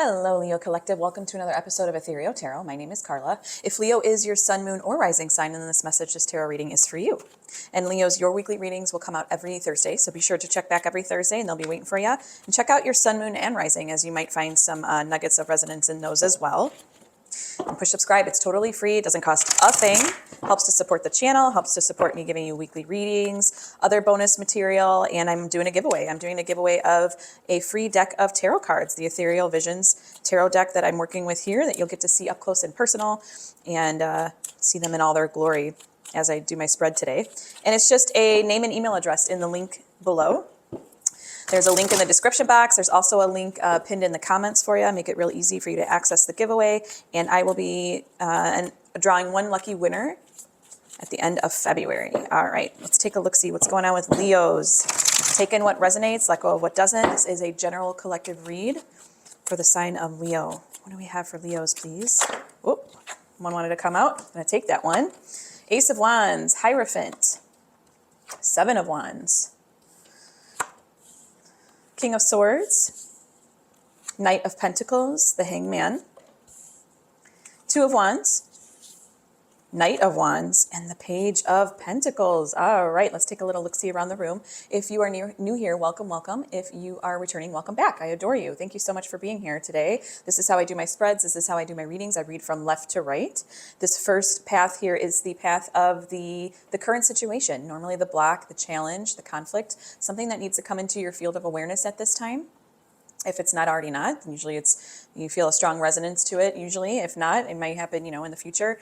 Hello, Leo Collective. Welcome to another episode of Ethereal Tarot. My name is Carla. If Leo is your sun, moon, or rising sign, then this message, this tarot reading is for you. And Leos, your weekly readings will come out every Thursday, so be sure to check back every Thursday, and they'll be waiting for you. And check out your sun, moon, and rising, as you might find some nuggets of resonance in those as well. And push subscribe. It's totally free. It doesn't cost a thing. Helps to support the channel, helps to support me giving you weekly readings, other bonus material, and I'm doing a giveaway. I'm doing a giveaway of a free deck of tarot cards, the Ethereal Visions tarot deck that I'm working with here that you'll get to see up close and personal and see them in all their glory as I do my spread today. And it's just a name and email address in the link below. There's a link in the description box. There's also a link pinned in the comments for you. Make it real easy for you to access the giveaway. And I will be drawing one lucky winner at the end of February. All right, let's take a look, see what's going on with Leos. Take in what resonates, let go of what doesn't. This is a general collective read for the sign of Leo. What do we have for Leos, please? Oh, one wanted to come out. I'm going to take that one. Ace of Wands, Hierophant, Seven of Wands, King of Swords, Knight of Pentacles, the Hangman, Two of Wands, Knight of Wands, and the Page of Pentacles. All right, let's take a little look-see around the room. If you are new here, welcome, welcome. If you are returning, welcome back. I adore you. Thank you so much for being here today. This is how I do my spreads. This is how I do my readings. I read from left to right. This first path here is the path of the current situation, normally the block, the challenge, the conflict, something that needs to come into your field of awareness at this time. If it's not already not, usually you feel a strong resonance to it. Usually, if not, it might happen, in the future.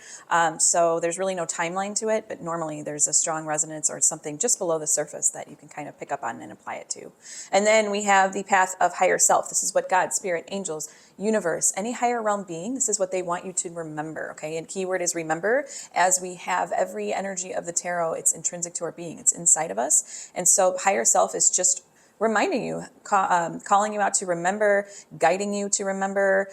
So there's really no timeline to it, but normally there's a strong resonance or something just below the surface that you can kind of pick up on and apply it to. And then we have the path of higher self. This is what God, spirit, angels, universe, any higher realm being, this is what they want you to remember, okay? And keyword is remember, as we have every energy of the tarot, it's intrinsic to our being. It's inside of us. And so higher self is just reminding you, calling you out to remember, guiding you to remember.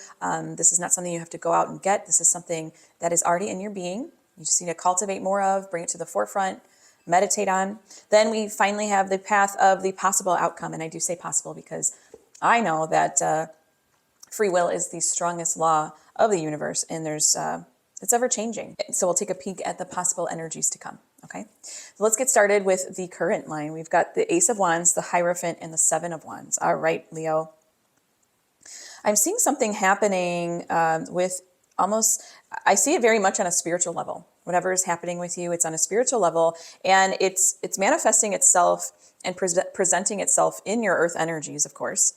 This is not something you have to go out and get. This is something that is already in your being. You just need to cultivate more of, bring it to the forefront, meditate on. Then we finally have the path of the possible outcome. And I do say possible because I know that free will is the strongest law of the universe, and it's ever changing. So we'll take a peek at the possible energies to come. Okay, so let's get started with the current line. We've got the Ace of Wands, the Hierophant, and the Seven of Wands. All right, Leo. I'm seeing something happening with I see it very much on a spiritual level. Whatever is happening with you, it's on a spiritual level, and it's manifesting itself and presenting itself in your earth energies, of course.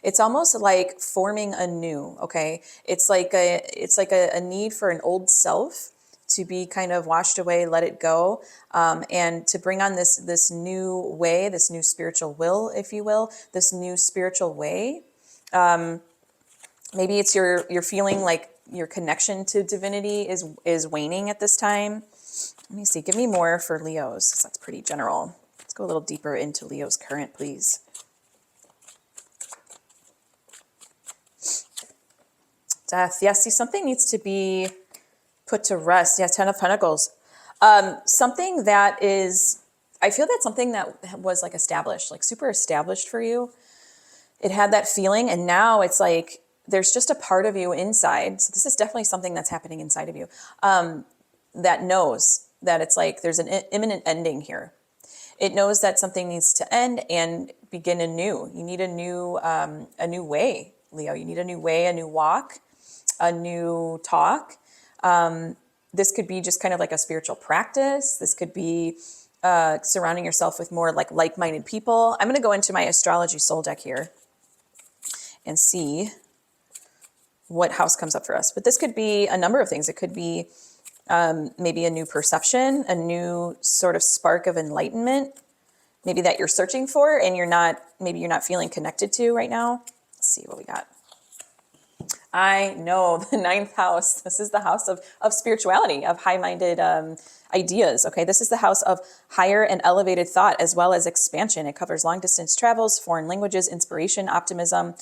It's almost like forming anew, okay? It's like a need for an old self to be kind of washed away, let it go, and to bring on this new way, this new spiritual will, if you will, this new spiritual way. Maybe it's you're feeling like your connection to divinity is waning at this time. Let me see. Give me more for Leos. That's pretty general. Let's go a little deeper into Leo's current, please. Death. Yes, see, something needs to be put to rest. Yeah, Ten of Pentacles. Something that is, I feel that's something that was like established, like super established for you. It had that feeling, and now it's like there's just a part of you inside. So this is definitely something that's happening inside of you that knows that it's like there's an imminent ending here. It knows that something needs to end and begin anew. You need a new way, Leo. You need a new way, a new walk, a new talk. This could be just kind of like a spiritual practice. This could be surrounding yourself with more like-minded people. I'm going to go into my astrology soul deck here and see what house comes up for us. But this could be a number of things. It could be maybe a new perception, a new sort of spark of enlightenment, maybe that you're searching for and you're not feeling connected to right now. Let's see what we got. I know, the ninth house. This is the house of spirituality, of high-minded ideas. Okay, this is the house of higher and elevated thought as well as expansion. It covers long-distance travels, foreign languages, inspiration, optimism,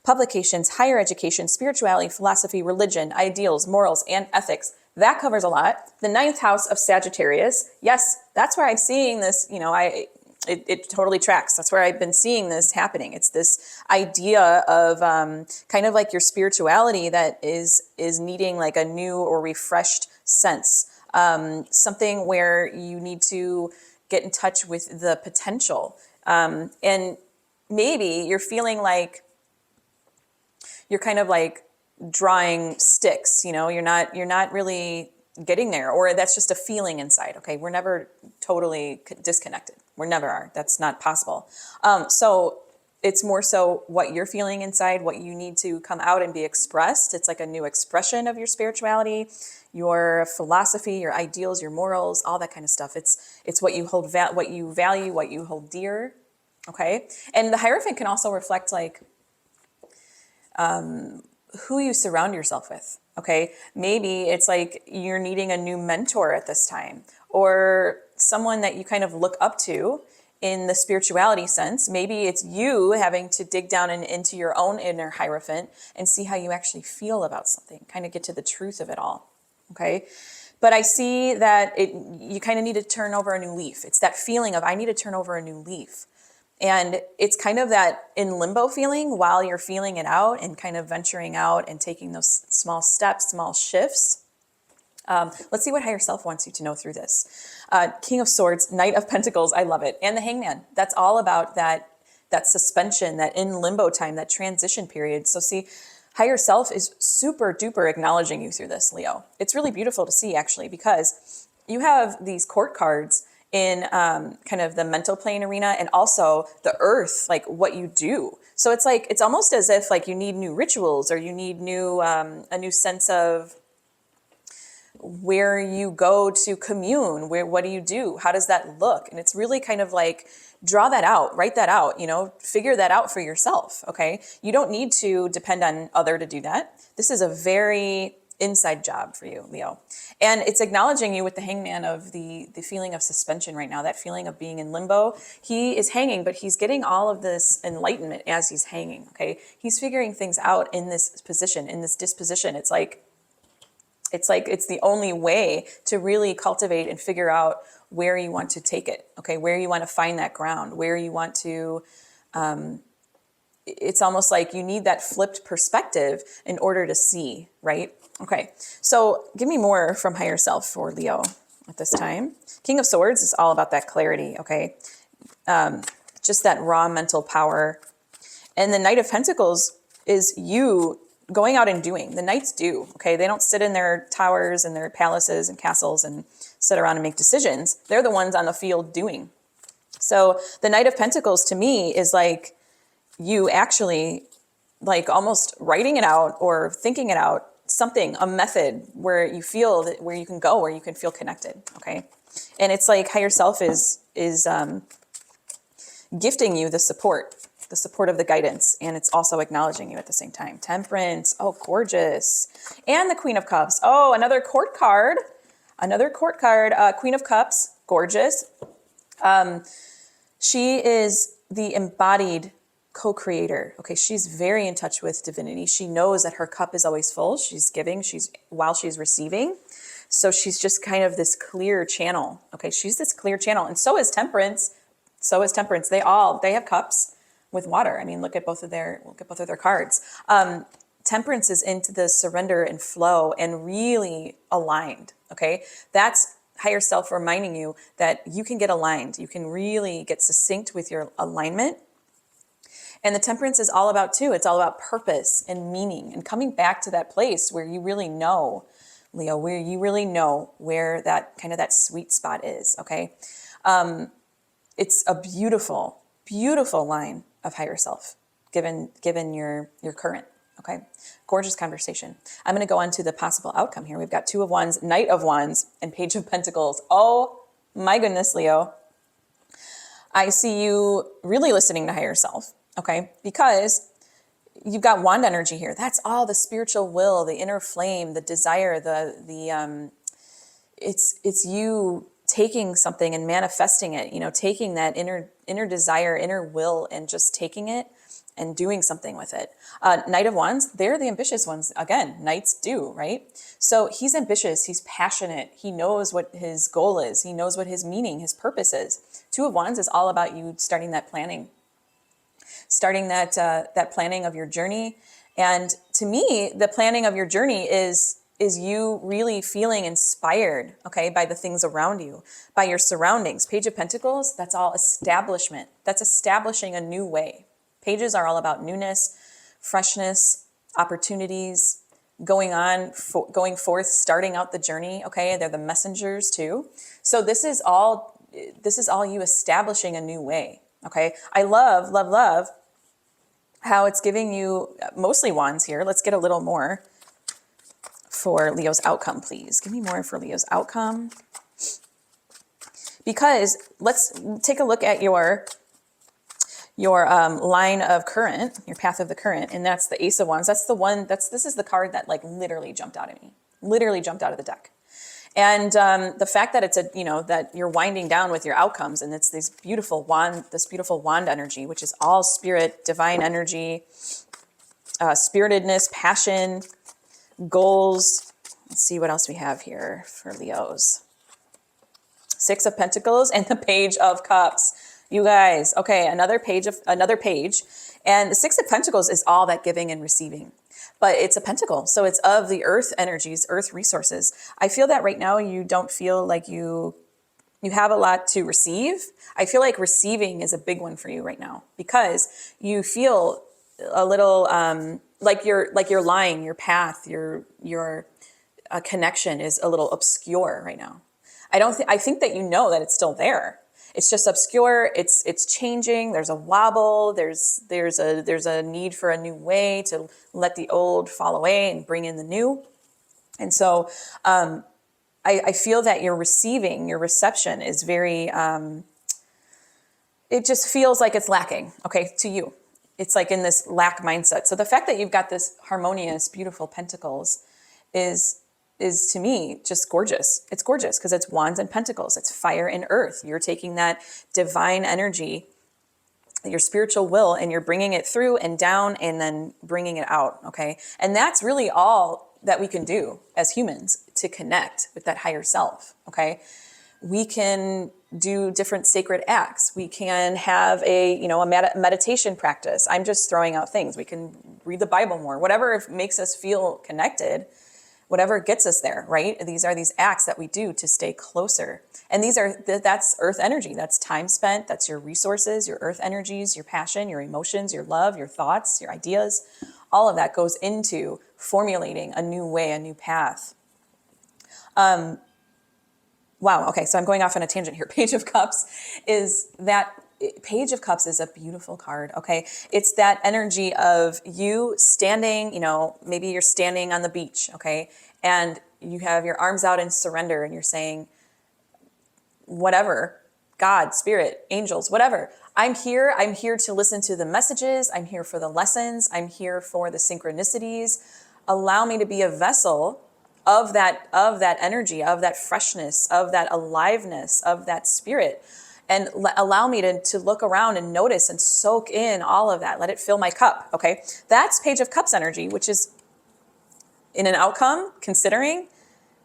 publications, higher education, spirituality, philosophy, religion, ideals, morals, and ethics. That covers a lot. The ninth house of Sagittarius. Yes, that's where I'm seeing this. it totally tracks. That's where I've been seeing this happening. It's this idea of kind of like your spirituality that is needing like a new or refreshed sense. Something where you need to get in touch with the potential. And maybe you're feeling like you're kind of like drawing sticks, you're not really getting there, or that's just a feeling inside. Okay. We're never totally disconnected. We never are. That's not possible. So it's more so what you're feeling inside, what you need to come out and be expressed. It's like a new expression of your spirituality, your philosophy, your ideals, your morals, all that kind of stuff. It's what you hold, what you value, what you hold dear. Okay. And the Hierophant can also reflect like, who you surround yourself with. Okay. Maybe it's like you're needing a new mentor at this time, or someone that you kind of look up to in the spirituality sense. Maybe it's you having to dig down into your own inner Hierophant and see how you actually feel about something, kind of get to the truth of it all. Okay. But I see that you kind of need to turn over a new leaf. It's that feeling of, I need to turn over a new leaf. And it's kind of that in limbo feeling while you're feeling it out and kind of venturing out and taking those small steps, small shifts. Let's see what higher self wants you to know through this. King of Swords, Knight of Pentacles, I love it. And the Hangman. That's all about that suspension, that in limbo time, that transition period. So see, higher self is super duper acknowledging you through this, Leo. It's really beautiful to see, actually, because you have these court cards in kind of the mental plane arena, and also the earth, like what you do. So it's like, it's almost as if like you need new rituals, or you need a new sense of where you go to commune, what do you do? How does that look? And it's really kind of like, draw that out, write that out, figure that out for yourself. Okay. You don't need to depend on other to do that. This is a very inside job for you, Leo. And it's acknowledging you with the Hangman of the feeling of suspension right now, that feeling of being in limbo. He is hanging, but he's getting all of this enlightenment as he's hanging. Okay. He's figuring things out in this position, in this disposition. It's it's the only way to really cultivate and figure out where you want to take it. Okay. Where you want to find that ground, where you want to, it's almost like you need that flipped perspective in order to see, right? Okay, so give me more from higher self for Leo at this time. King of Swords is all about that clarity, okay? Just that raw mental power. And the Knight of Pentacles is you going out and doing. The knights do, okay? They don't sit in their towers and their palaces and castles and sit around and make decisions. They're the ones on the field doing. So the Knight of Pentacles to me is like you actually like almost writing it out or thinking it out, something, a method where you feel that, where you can go, where you can feel connected. Okay. And it's like higher self is gifting you the support of the guidance. And it's also acknowledging you at the same time. Temperance. Oh, gorgeous. And the Queen of Cups. Oh, another court card. Queen of Cups. Gorgeous. She is the embodied co-creator. Okay, she's very in touch with divinity. She knows that her cup is always full. She's giving, while she's receiving. So she's just kind of this clear channel. Okay, she's this clear channel. And so is Temperance. They have cups with water. I mean, look at both of their cards. Temperance is into the surrender and flow and really aligned. Okay, that's higher self reminding you that you can get aligned. You can really get succinct with your alignment. And the Temperance is all about too. It's all about purpose and meaning and coming back to that place where you really know, Leo, where you really know where that kind of that sweet spot is. Okay. It's a beautiful, beautiful line of higher self given your current. Okay. Gorgeous conversation. I'm going to go on to the possible outcome here. We've got Two of Wands, Knight of Wands, and Page of Pentacles. Oh my goodness, Leo. I see you really listening to higher self. Okay, because you've got wand energy here. That's all the spiritual will, the inner flame, the desire, it's you taking something and manifesting it, taking that inner desire, inner will, and just taking it and doing something with it. Knight of Wands, they're the ambitious ones. Again, knights do, right? So he's ambitious, he's passionate, he knows what his goal is, he knows what his meaning, his purpose is. Two of Wands is all about you starting that planning, starting that planning of your journey. And to me, the planning of your journey is you really feeling inspired, okay, by the things around you, by your surroundings. Page of Pentacles, that's all establishment. That's establishing a new way. Pages are all about newness, freshness, opportunities, going forth, starting out the journey, okay? They're the messengers too. So this is all you establishing a new way, okay? I love how it's giving you mostly wands here. Let's get a little more for Leo's outcome, please. Give me more for Leo's outcome. Because let's take a look at your line of current, your path of the current, and that's the Ace of Wands. That's the one, this is the card that like literally jumped out at me, literally jumped out of the deck. And the fact that it's that you're winding down with your outcomes, and it's this beautiful wand energy, which is all spirit, divine energy, spiritedness, passion, goals. Let's see what else we have here for Leos. Six of Pentacles and the Page of Cups. You guys, okay, another page. And the Six of Pentacles is all that giving and receiving. But it's a pentacle, so it's of the earth energies, earth resources. I feel that right now you don't feel like you have a lot to receive. I feel like receiving is a big one for you right now because you feel a little like your line, your path, your connection is a little obscure right now. I think that you know that it's still there. It's just obscure. It's changing. There's a wobble. There's a need for a new way to let the old fall away and bring in the new. And so I feel that your reception is very. It just feels like it's lacking. Okay, to you, it's like in this lack mindset. So the fact that you've got this harmonious, beautiful pentacles is to me just gorgeous. It's gorgeous because it's wands and pentacles. It's fire and earth. You're taking that divine energy, your spiritual will, and you're bringing it through and down and then bringing it out, okay? And that's really all that we can do as humans to connect with that higher self, okay? We can do different sacred acts. We can have a meditation practice. I'm just throwing out things. We can read the Bible more, whatever makes us feel connected. Whatever gets us there, right? These are these acts that we do to stay closer. And that's earth energy. That's time spent. That's your resources, your earth energies, your passion, your emotions, your love, your thoughts, your ideas. All of that goes into formulating a new way, a new path. Wow. Okay. So I'm going off on a tangent here. Page of Cups is a beautiful card, okay? It's that energy of you standing, maybe you're standing on the beach, okay? And you have your arms out in surrender and you're saying, whatever, God, spirit, angels, whatever. I'm here to listen to the messages. I'm here for the lessons. I'm here for the synchronicities. Allow me to be a vessel of that energy, of that freshness, of that aliveness, of that spirit. And allow me to look around and notice and soak in all of that. Let it fill my cup, okay? That's Page of Cups energy, which is in an outcome, considering,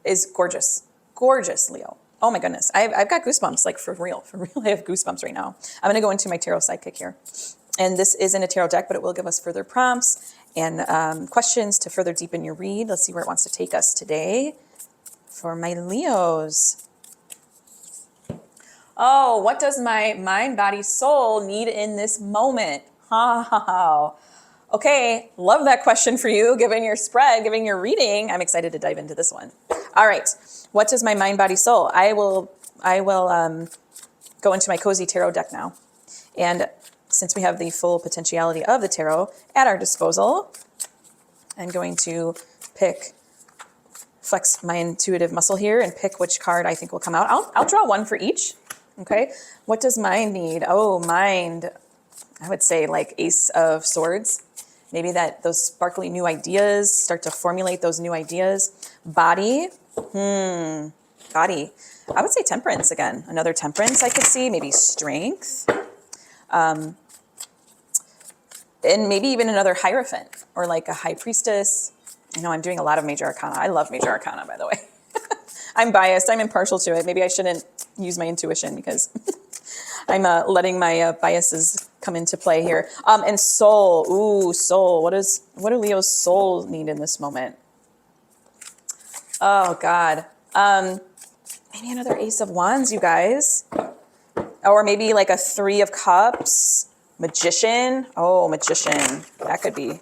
is gorgeous. Gorgeous, Leo. Oh my goodness. I've got goosebumps, like for real. For real, I have goosebumps right now. I'm going to go into my tarot sidekick here. And this isn't a tarot deck, but it will give us further prompts and questions to further deepen your read. Let's see where it wants to take us today for my Leos. Oh, what does my mind, body, soul need in this moment? Okay, love that question for you, given your spread, given your reading. I'm excited to dive into this one. All right, what does my mind, body, soul? I will go into my cozy tarot deck now. And since we have the full potentiality of the tarot at our disposal, I'm going to flex my intuitive muscle here and pick which card I think will come out. I'll draw one for each. Okay, what does mind need? Oh, mind, I would say like Ace of Swords. Maybe those sparkly new ideas, start to formulate those new ideas. Body, body. I would say Temperance again. Another Temperance I could see. Maybe Strength. and maybe even another Hierophant or like a High Priestess. I know I'm doing a lot of Major Arcana. I love Major Arcana, by the way. I'm biased. I'm impartial to it. Maybe I shouldn't use my intuition because I'm letting my biases come into play here. And soul. Ooh, soul. What do Leo's soul need in this moment? Oh, God. Maybe another Ace of Wands, you guys. Or maybe like a 3 of Cups. Magician. Oh, Magician. That could be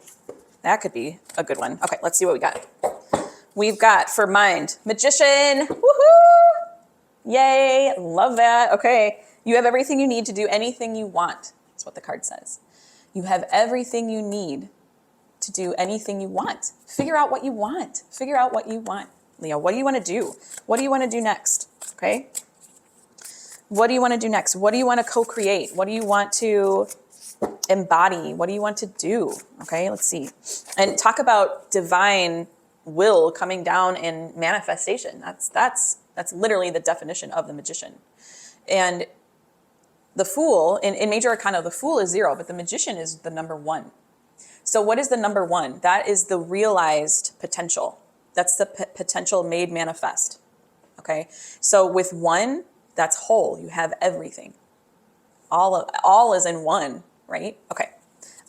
a good one. Okay, let's see what we got. We've got for mind, Magician. Woohoo! Yay, love that. Okay, you have everything you need to do anything you want. That's what the card says. You have everything you need to do anything you want. Figure out what you want. Figure out what you want. Leo, what do you want to do? What do you want to do next? Okay. What do you want to do next? What do you want to co-create? What do you want to embody? What do you want to do? Okay, let's see. And talk about divine will coming down in manifestation. That's literally the definition of the Magician. And the Fool, in Major Arcana, the Fool is 0, but the Magician is the number 1. So what is the number 1? That is the realized potential. That's the potential made manifest. Okay, so with 1, that's whole. You have everything. All is in 1, right? Okay,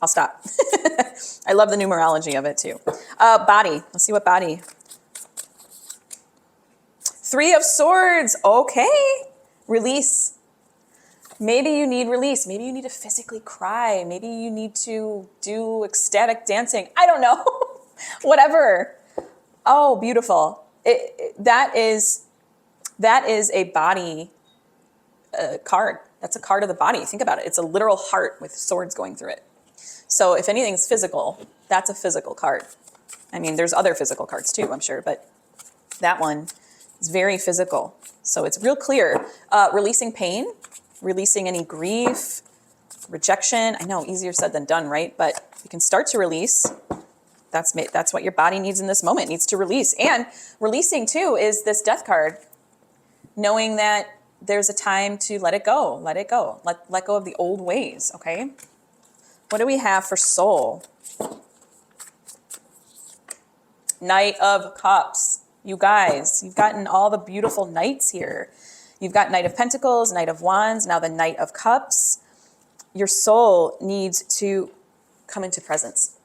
I'll stop. I love the numerology of it too. Body. Let's see what body. 3 of Swords. Okay, release. Maybe you need release. Maybe you need to physically cry. Maybe you need to do ecstatic dancing. I don't know. Whatever. Oh, beautiful. That is a body card. That's a card of the body. Think about it. It's a literal heart with swords going through it. So if anything's physical, that's a physical card. I mean, there's other physical cards too, I'm sure, but that one is very physical. So it's real clear. Releasing pain, releasing any grief, rejection. I know, easier said than done, right? But you can start to release. That's what your body needs in this moment. It needs to release. And releasing too is this Death card, knowing that there's a time to let it go. Let it go. Let go of the old ways, okay? What do we have for soul? Knight of Cups. You guys, you've gotten all the beautiful knights here. You've got Knight of Pentacles, Knight of Wands, now the Knight of Cups. Your soul needs to come into presence.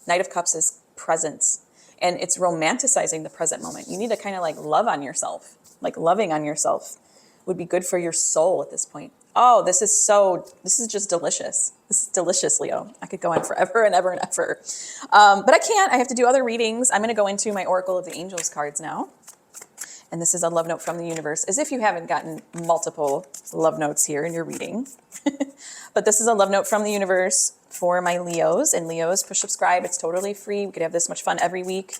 Knight of Cups is presence. And it's romanticizing the present moment. You need to kind of like love on yourself. Like loving on yourself would be good for your soul at this point. Oh, this is just delicious. This is delicious, Leo. I could go on forever and ever and ever. But I can't. I have to do other readings. I'm going to go into my Oracle of the Angels cards now. And this is a love note from the universe, as if you haven't gotten multiple love notes here in your reading. But this is a love note from the universe for my Leos. And Leos, push subscribe. It's totally free. We could have this much fun every week.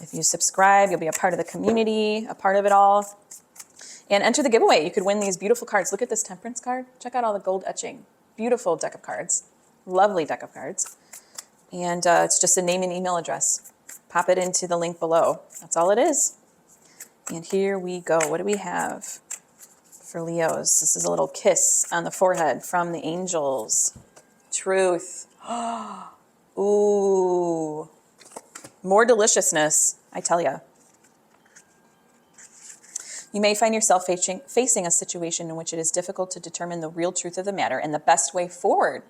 If you subscribe, you'll be a part of the community, a part of it all. And enter the giveaway. You could win these beautiful cards. Look at this Temperance card. Check out all the gold etching. Beautiful deck of cards. Lovely deck of cards. And it's just a name and email address. Pop it into the link below. That's all it is. And here we go. What do we have for Leos? This is a little kiss on the forehead from the angels. Truth. Ooh. More deliciousness, I tell you. You may find yourself facing a situation in which it is difficult to determine the real truth of the matter and the best way forward.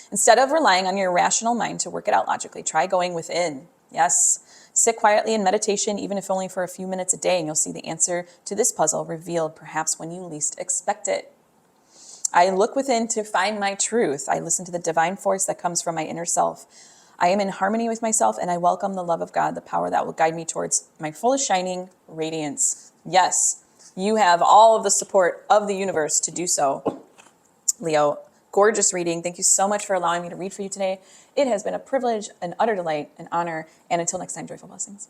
Instead of relying on your rational mind to work it out logically, try going within. Yes. Sit quietly in meditation, even if only for a few minutes a day, and you'll see the answer to this puzzle revealed perhaps when you least expect it. I look within to find my truth. I listen to the divine force that comes from my inner self. I am in harmony with myself, and I welcome the love of God, the power that will guide me towards my fullest shining radiance. Yes, you have all of the support of the universe to do so. Leo, gorgeous reading. Thank you so much for allowing me to read for you today. It has been a privilege, an utter delight, an honor, and until next time, joyful blessings.